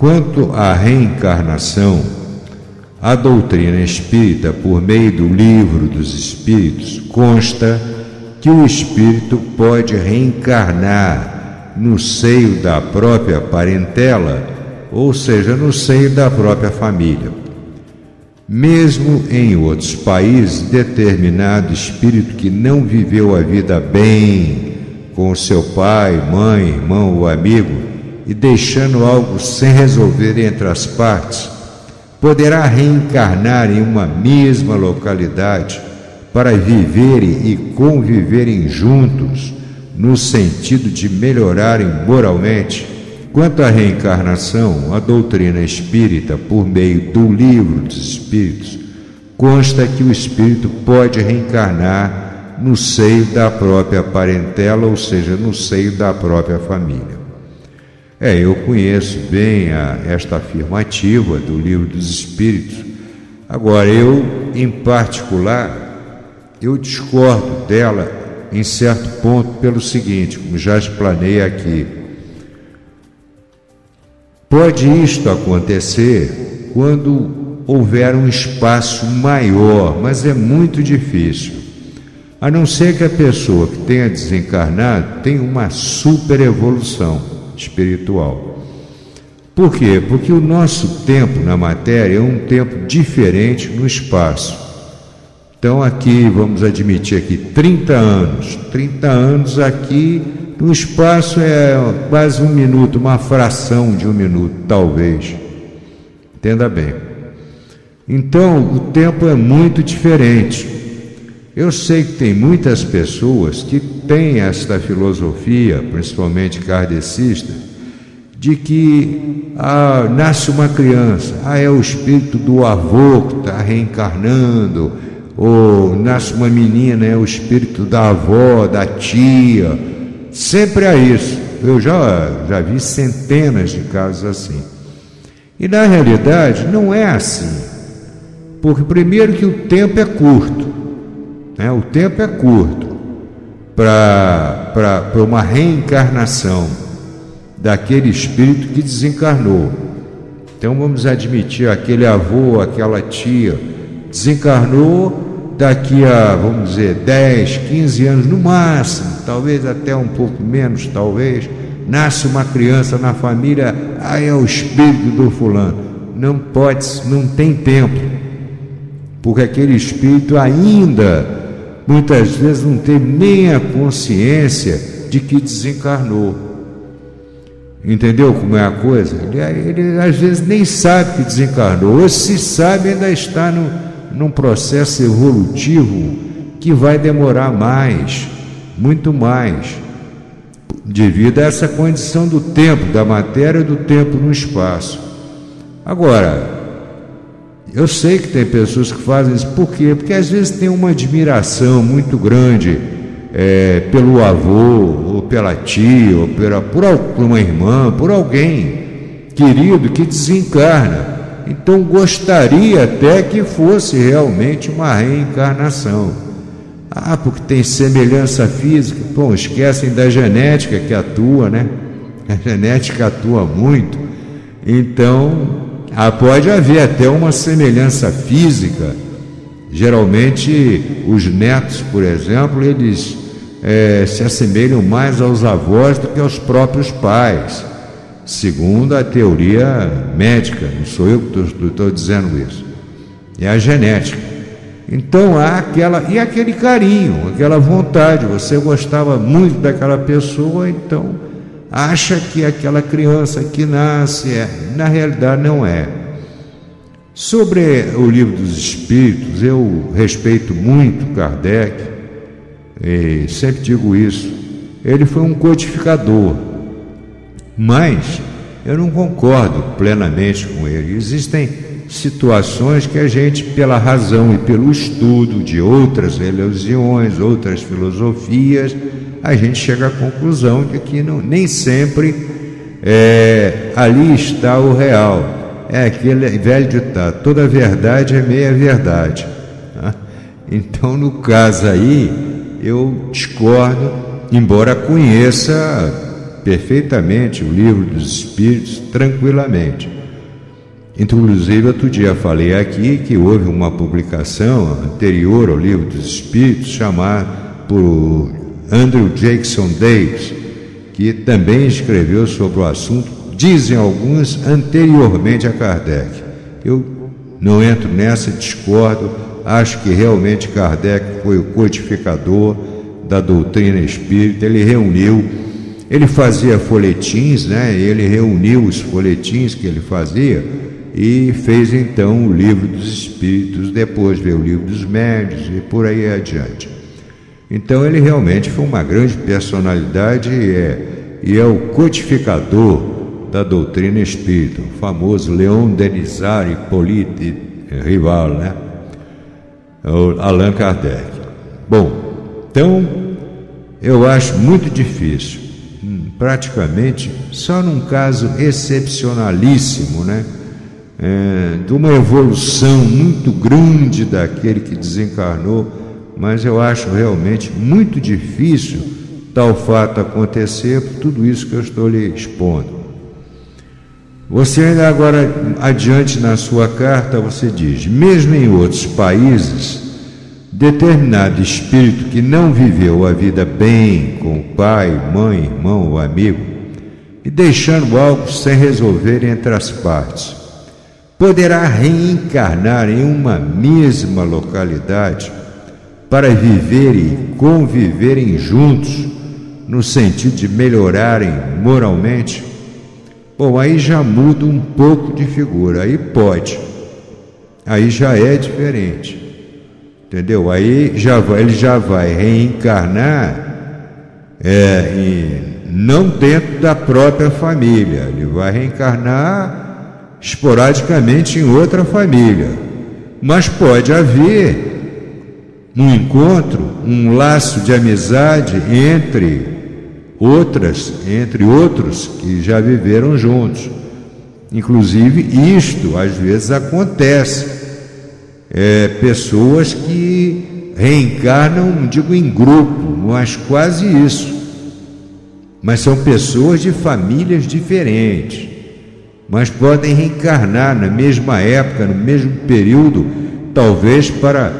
Quanto à reencarnação, a doutrina espírita, por meio do Livro dos Espíritos, consta que o espírito pode reencarnar no seio da própria parentela, ou seja, no seio da própria família. Mesmo em outros países, determinado espírito que não viveu a vida bem com seu pai, mãe, irmão ou amigo e deixando algo sem resolver entre as partes, poderá reencarnar em uma mesma localidade para viverem e conviverem juntos no sentido de melhorarem moralmente. Quanto à reencarnação, a doutrina espírita, por meio do Livro dos Espíritos, consta que o espírito pode reencarnar no seio da própria parentela, ou seja, no seio da própria família. Eu conheço bem esta afirmativa do Livro dos Espíritos. Agora, eu, em particular, eu discordo dela em certo ponto pelo seguinte, como já explanei aqui. Pode isto acontecer quando houver um espaço maior, mas é muito difícil. A não ser que a pessoa que tenha desencarnado tenha uma super evolução espiritual. Por quê? Porque o nosso tempo na matéria é um tempo diferente no espaço. Então aqui, vamos admitir aqui, 30 anos. 30 anos aqui no espaço é quase um minuto, uma fração de um minuto, talvez. Entenda bem. Então, o tempo é muito diferente. Eu sei que tem muitas pessoas que têm esta filosofia, principalmente kardecista, de que nasce uma criança, é o espírito do avô que está reencarnando, ou nasce uma menina, é o espírito da avó, da tia. Sempre há isso. Eu já vi centenas de casos assim. E na realidade não é assim. Porque primeiro que o tempo é curto, né? O tempo é curto para uma reencarnação daquele espírito que desencarnou. Então vamos admitir, aquele avô, aquela tia desencarnou, daqui a, vamos dizer, 10, 15 anos no máximo, talvez até um pouco menos, talvez, nasce uma criança na família, é o espírito do fulano. Não pode, não tem tempo, porque aquele espírito ainda, muitas vezes, não tem nem a consciência de que desencarnou. Entendeu como é a coisa? Ele às vezes nem sabe que desencarnou, ou se sabe, ainda está num processo evolutivo que vai demorar mais, muito mais, devido a essa condição do tempo, da matéria e do tempo no espaço. Agora, eu sei que tem pessoas que fazem isso. Por quê? Porque às vezes tem uma admiração muito grande pelo avô, ou pela tia, ou por uma irmã, por alguém querido que desencarna. Então gostaria até que fosse realmente uma reencarnação. Porque tem semelhança física. Bom, esquecem da genética que atua, né? A genética atua muito. Então, pode haver até uma semelhança física. Geralmente, os netos, por exemplo, eles se assemelham mais aos avós do que aos próprios pais, segundo a teoria médica. Não sou eu que estou dizendo isso, é a genética. Então há aquele carinho, aquela vontade. Você gostava muito daquela pessoa, então acha que aquela criança que nasce na realidade não é. Sobre o Livro dos Espíritos, eu respeito muito Kardec, e sempre digo isso. Ele foi um codificador, mas eu não concordo plenamente com ele. Existem situações que a gente, pela razão e pelo estudo de outras religiões, outras filosofias, a gente chega à conclusão de que nem sempre ali está o real. É aquele velho ditado: toda verdade é meia verdade. Então, no caso aí, eu discordo, embora conheça perfeitamente o Livro dos Espíritos, tranquilamente. Inclusive, outro dia falei aqui que houve uma publicação anterior ao Livro dos Espíritos, chamada por Andrew Jackson Davis, que também escreveu sobre o assunto, dizem alguns, anteriormente a Kardec. Eu não entro nessa, discordo, acho que realmente Kardec foi o codificador da doutrina espírita. Ele fazia folhetins, né? Ele reuniu os folhetins que ele fazia e fez então o Livro dos Espíritos, depois veio o Livro dos Médiuns e por aí adiante. Então ele realmente foi uma grande personalidade e é o codificador da doutrina espírita, o famoso Leon Denis Hippolyte Rival, né? O Allan Kardec. Bom, então eu acho muito difícil, praticamente só num caso excepcionalíssimo, né? De uma evolução muito grande daquele que desencarnou, mas eu acho realmente muito difícil tal fato acontecer por tudo isso que eu estou lhe expondo. Você ainda agora adiante na sua carta, você diz: mesmo em outros países, determinado espírito que não viveu a vida bem com o pai, mãe, irmão ou amigo, e deixando algo sem resolver entre as partes, poderá reencarnar em uma mesma localidade para viverem e conviverem juntos, no sentido de melhorarem moralmente. Bom, aí já muda um pouco de figura, aí pode, aí já é diferente, entendeu? Aí ele já vai reencarnar não dentro da própria família, ele vai reencarnar esporadicamente em outra família, mas pode haver um encontro, um laço de amizade entre outros que já viveram juntos. Inclusive isto às vezes acontece, pessoas que reencarnam, não digo em grupo, mas quase isso, mas são pessoas de famílias diferentes, mas podem reencarnar na mesma época, no mesmo período, talvez para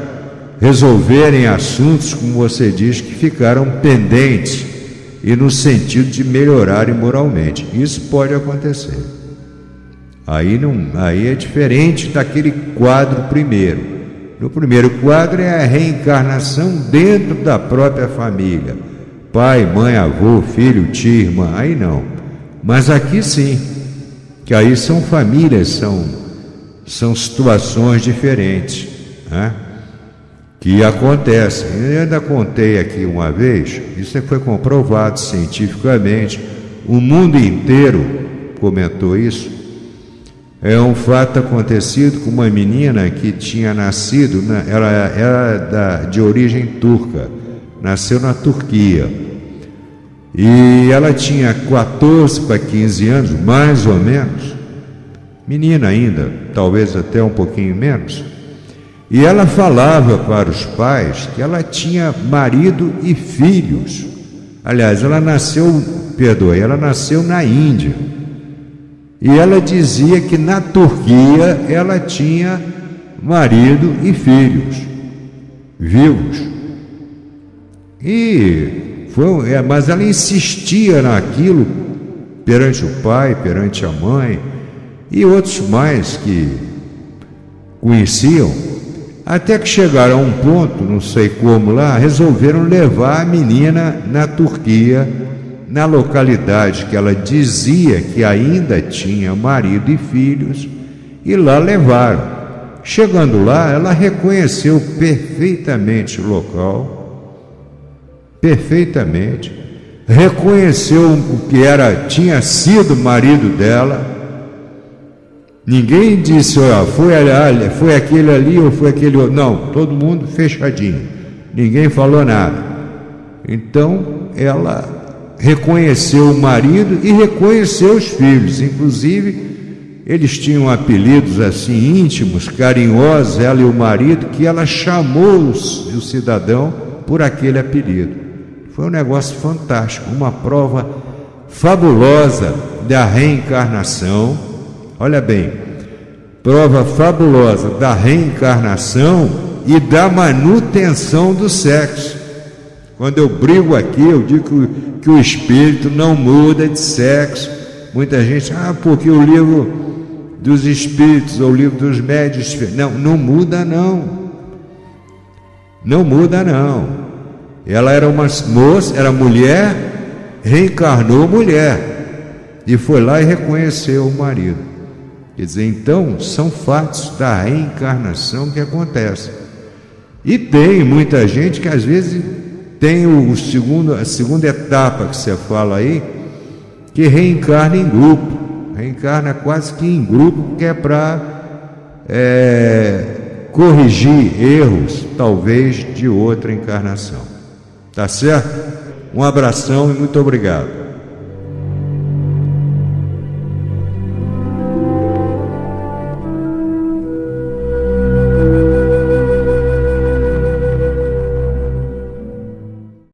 resolverem assuntos, como você diz, que ficaram pendentes e no sentido de melhorarem moralmente. Isso pode acontecer. Aí é diferente daquele quadro primeiro. No primeiro quadro é a reencarnação dentro da própria família, pai, mãe, avô, filho, tio, irmã. Aí não, mas aqui sim, que aí são famílias, são situações diferentes, né? Que acontecem. Eu ainda contei aqui uma vez, isso foi comprovado cientificamente, o mundo inteiro comentou isso. É um fato acontecido com uma menina que tinha nascido, ela era de origem turca, nasceu na Turquia, e ela tinha 14 para 15 anos, mais ou menos, menina ainda, talvez até um pouquinho menos, e ela falava para os pais que ela tinha marido e filhos. Aliás, ela nasceu na Índia, e ela dizia que na Turquia ela tinha marido e filhos vivos. Mas ela insistia naquilo perante o pai, perante a mãe e outros mais que conheciam, até que chegaram a um ponto, não sei como lá, resolveram levar a menina na Turquia, na localidade que ela dizia que ainda tinha marido e filhos, e lá levaram. Chegando lá, ela reconheceu perfeitamente o local, perfeitamente, reconheceu o que tinha sido marido dela. Ninguém disse, foi aquele ali ou foi aquele outro. Não, todo mundo fechadinho, ninguém falou nada. Então ela reconheceu o marido e reconheceu os filhos. Inclusive eles tinham apelidos assim íntimos, carinhosos, ela e o marido, que ela chamou o cidadão por aquele apelido. Foi um negócio fantástico, uma prova fabulosa da reencarnação. Olha bem, prova fabulosa da reencarnação e da manutenção do sexo. Quando eu brigo aqui, eu digo que o espírito não muda de sexo. Muita gente, porque o livro dos espíritos ou o livro dos médios, não muda não. Não muda não. Ela era uma moça, era mulher, reencarnou mulher e foi lá e reconheceu o marido. Quer dizer, então são fatos da reencarnação que acontecem. E tem muita gente que às vezes tem a segunda etapa que você fala aí, que reencarna em grupo, reencarna quase que em grupo, que é para corrigir erros, talvez, de outra encarnação. Tá certo? Um abração e muito obrigado.